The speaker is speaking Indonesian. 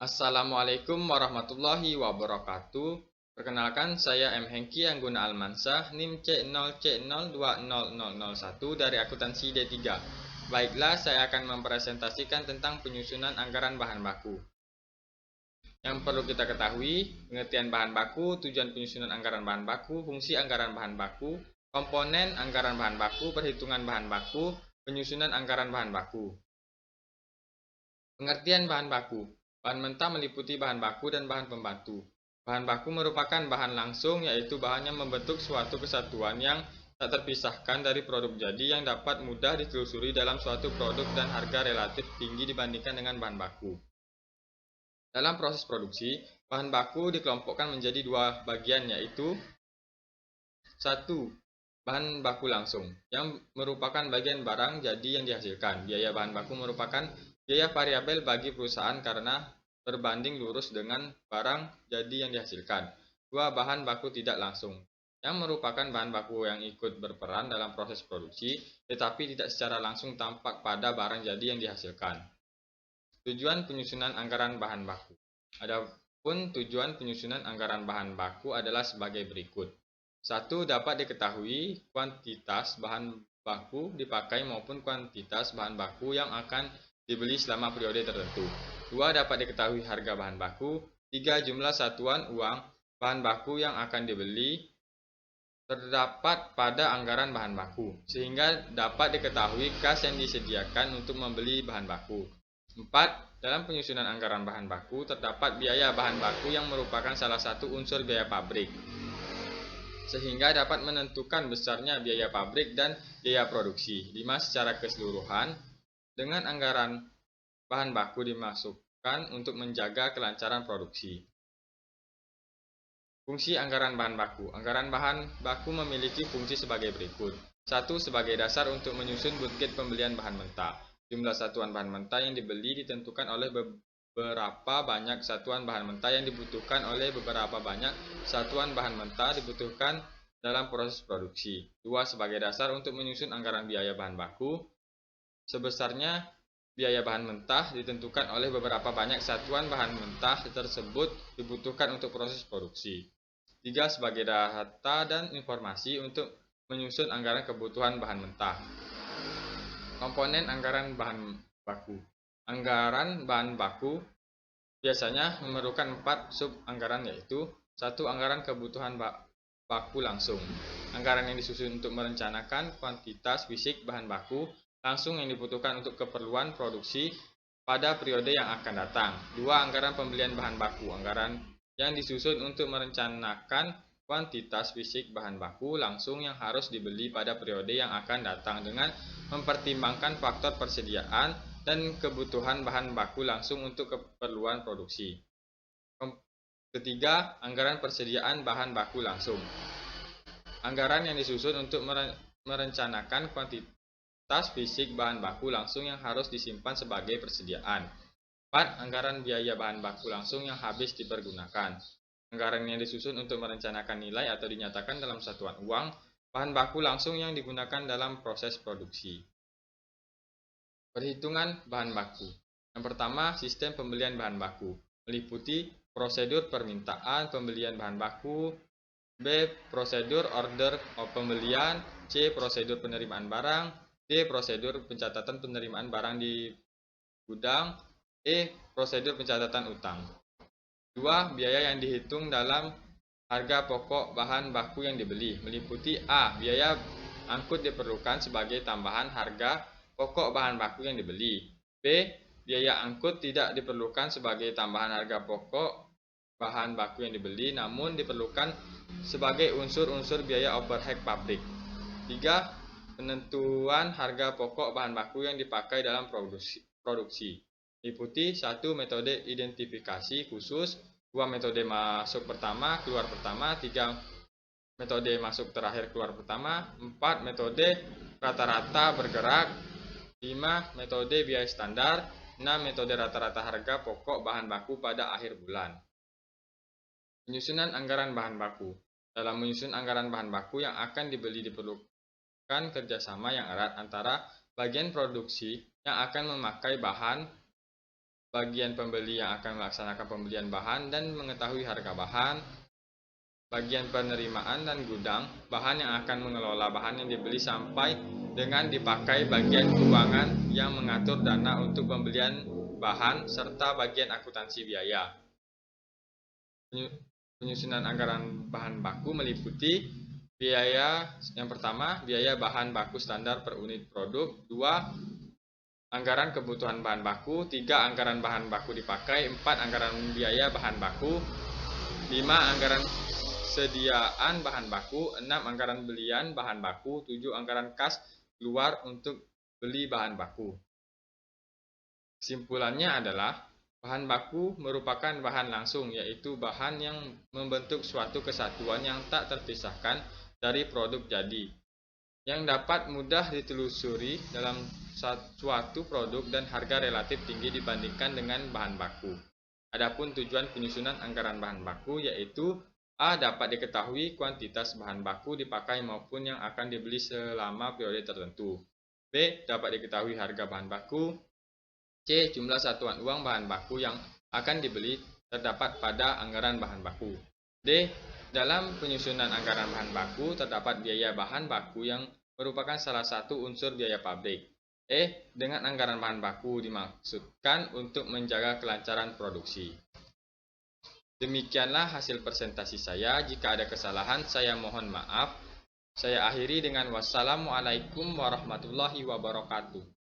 Assalamualaikum warahmatullahi wabarakatuh. Perkenalkan, saya M. Hengki Angguna Almansah, NIM C0C020001 dari akuntansi D3. Baiklah, saya akan mempresentasikan tentang penyusunan anggaran bahan baku. Yang perlu kita ketahui, pengertian bahan baku, tujuan penyusunan anggaran bahan baku, fungsi anggaran bahan baku, komponen anggaran bahan baku, perhitungan bahan baku, penyusunan anggaran bahan baku. Pengertian bahan baku. Bahan mentah meliputi bahan baku dan bahan pembantu. Bahan baku merupakan bahan langsung, yaitu bahan yang membentuk suatu kesatuan yang tak terpisahkan dari produk jadi yang dapat mudah ditelusuri dalam suatu produk dan harga relatif tinggi dibandingkan dengan bahan baku. Dalam proses produksi, bahan baku dikelompokkan menjadi dua bagian, yaitu satu, bahan baku langsung, yang merupakan bagian barang jadi yang dihasilkan. Biaya bahan baku merupakan biaya variabel bagi perusahaan karena berbanding lurus dengan barang jadi yang dihasilkan. Dua, bahan baku tidak langsung, yang merupakan bahan baku yang ikut berperan dalam proses produksi, tetapi tidak secara langsung tampak pada barang jadi yang dihasilkan. Tujuan penyusunan anggaran bahan baku. Adapun tujuan penyusunan anggaran bahan baku adalah sebagai berikut. 1. Dapat diketahui kuantitas bahan baku dipakai maupun kuantitas bahan baku yang akan dibeli selama periode tertentu. 2. Dapat diketahui harga bahan baku. 3. Jumlah satuan uang bahan baku yang akan dibeli terdapat pada anggaran bahan baku, sehingga dapat diketahui kas yang disediakan untuk membeli bahan baku. 4. Dalam penyusunan anggaran bahan baku terdapat biaya bahan baku yang merupakan salah satu unsur biaya pabrik, sehingga dapat menentukan besarnya biaya pabrik dan biaya produksi. 5. Secara keseluruhan, dengan anggaran bahan baku dimasukkan untuk menjaga kelancaran produksi. Fungsi anggaran bahan baku. Anggaran bahan baku memiliki fungsi sebagai berikut. 1. Sebagai dasar untuk menyusun buket pembelian bahan mentah. Jumlah satuan bahan mentah yang dibeli ditentukan oleh beberapa banyak satuan bahan mentah yang dibutuhkan oleh beberapa banyak satuan bahan mentah dibutuhkan dalam proses produksi. 2. Sebagai dasar untuk menyusun anggaran biaya bahan baku. Sebesarnya biaya bahan mentah ditentukan oleh beberapa banyak satuan bahan mentah tersebut dibutuhkan untuk proses produksi. 3. Sebagai data dan informasi untuk menyusun anggaran kebutuhan bahan mentah. Komponen anggaran bahan baku. Anggaran bahan baku biasanya memerlukan 4 sub anggaran, yaitu 1. Anggaran kebutuhan baku langsung. Anggaran yang disusun untuk merencanakan kuantitas fisik bahan baku langsung yang dibutuhkan untuk keperluan produksi pada periode yang akan datang. 2. Anggaran pembelian bahan baku. Anggaran yang disusun untuk merencanakan kuantitas fisik bahan baku langsung yang harus dibeli pada periode yang akan datang dengan mempertimbangkan faktor persediaan dan kebutuhan bahan baku langsung untuk keperluan produksi. Ketiga, anggaran persediaan bahan baku langsung. Anggaran yang disusun untuk merencanakan kuantitas fisik bahan baku langsung yang harus disimpan sebagai persediaan. 4. Anggaran biaya bahan baku langsung yang habis dipergunakan. Anggaran yang disusun untuk merencanakan nilai atau dinyatakan dalam satuan uang bahan baku langsung yang digunakan dalam proses produksi. Perhitungan bahan baku. Yang pertama, sistem pembelian bahan baku meliputi prosedur permintaan pembelian bahan baku, B. Prosedur order pembelian, C. Prosedur penerimaan barang, D. Prosedur pencatatan penerimaan barang di gudang, E. Prosedur pencatatan utang. 2. Biaya yang dihitung dalam harga pokok bahan baku yang dibeli meliputi A. Biaya angkut diperlukan sebagai tambahan harga pokok bahan baku yang dibeli. B. Biaya angkut tidak diperlukan sebagai tambahan harga pokok bahan baku yang dibeli, namun diperlukan sebagai unsur-unsur biaya overhead pabrik. 3. Penentuan harga pokok bahan baku yang dipakai dalam produksi. Meliputi 1. Metode identifikasi khusus, 2. Metode masuk pertama, keluar pertama, 3. Metode masuk terakhir, keluar pertama, 4. Metode rata-rata bergerak, 5. Metode biaya standar, 6. Metode rata-rata harga pokok bahan baku pada akhir bulan. Penyusunan anggaran bahan baku. Dalam menyusun anggaran bahan baku yang akan dibeli diperlukan kerjasama yang erat antara bagian produksi yang akan memakai bahan bagian pembeli yang akan melaksanakan pembelian bahan dan mengetahui harga bahan, bagian penerimaan dan gudang, bahan yang akan mengelola bahan yang dibeli sampai dengan dipakai, bagian keuangan yang mengatur dana untuk pembelian bahan, serta bagian akuntansi biaya. Penyusunan anggaran bahan baku meliputi biaya yang pertama, biaya bahan baku standar per unit produk, 2. Anggaran kebutuhan bahan baku, 3. Anggaran bahan baku dipakai, 4. Anggaran biaya bahan baku, 5. Anggaran sediaan bahan baku, 6. Anggaran belian bahan baku, 7. Anggaran kas keluar untuk beli bahan baku. Kesimpulannya adalah bahan baku merupakan bahan langsung, yaitu bahan yang membentuk suatu kesatuan yang tak terpisahkan dari produk jadi, yang dapat mudah ditelusuri dalam suatu produk dan harga relatif tinggi dibandingkan dengan bahan baku. Adapun tujuan penyusunan anggaran bahan baku yaitu A. Dapat diketahui kuantitas bahan baku dipakai maupun yang akan dibeli selama periode tertentu. B. Dapat diketahui harga bahan baku. C. Jumlah satuan uang bahan baku yang akan dibeli terdapat pada anggaran bahan baku. D. Dalam penyusunan anggaran bahan baku terdapat biaya bahan baku yang merupakan salah satu unsur biaya pabrik. E. Dengan anggaran bahan baku dimaksudkan untuk menjaga kelancaran produksi. Demikianlah hasil presentasi saya. Jika ada kesalahan, saya mohon maaf. Saya akhiri dengan wassalamualaikum warahmatullahi wabarakatuh.